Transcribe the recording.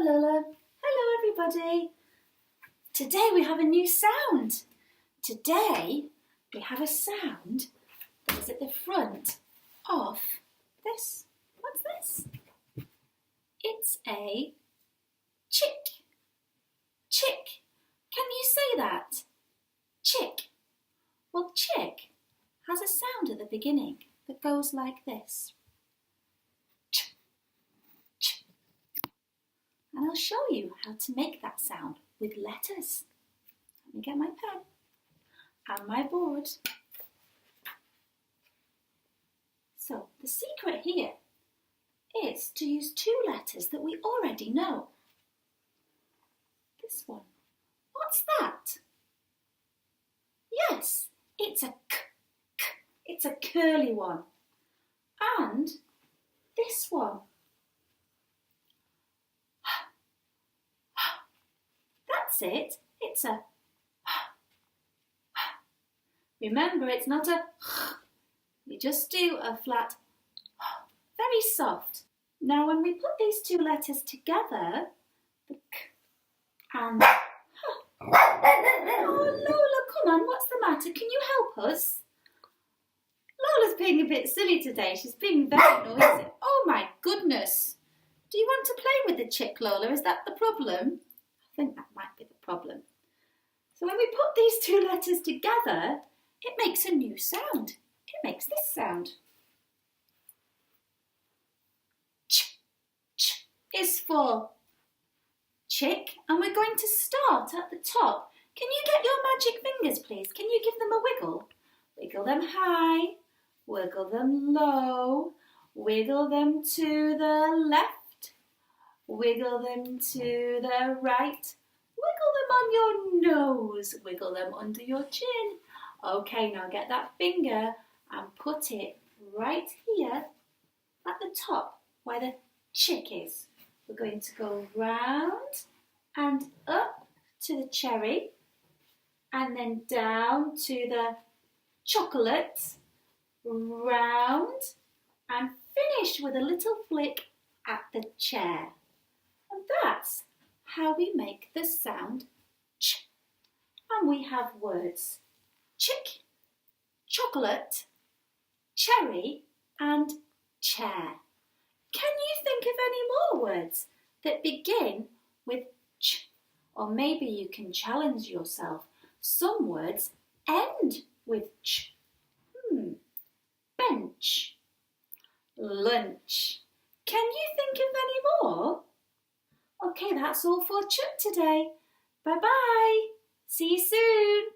Lola. Hello everybody. Today we have a new sound. Today we have a sound that is at the front of this. What's this? It's a chick. Chick. Can you say that? Chick. Well, chick has a sound at the beginning that goes like this. Ch, ch. And I'll show you how to make that sound with letters. Let me get my pen and my board. So the secret here is to use two letters that we already know. This one. What's that? Yes, it's a k, k. It's a curly one. And this one. That's it. It's a. Remember, it's not a. We just do a flat, very soft. Now, when we put these two letters together, the k and. Oh, Lola, come on, what's the matter? Can you help us? Lola's being a bit silly today. She's being very noisy. Oh my goodness. Do you want to play with the chick, Lola? Is that the problem? I think that might be the problem. So when we put these two letters together, it makes a new sound. It makes this sound. Ch, ch is for chick, and we're going to start at the top. Can you get your magic fingers, please? Can you give them a wiggle? Wiggle them high, wiggle them low, wiggle them to the left, wiggle them to the right, wiggle them on your nose, wiggle them under your chin. Okay, now get that finger and put it right here at the top where the chick is. We're going to go round and up to the cherry and then down to the chocolate, round and finish with a little flick at the chair. And that's how we make the sound ch. And we have words chick, chocolate, cherry and chair. Can you think of any more words that begin with ch? Or maybe you can challenge yourself. Some words end with ch. Bench, lunch. Can you think of any more? Okay, that's all for Ch today. Bye-bye. See you soon.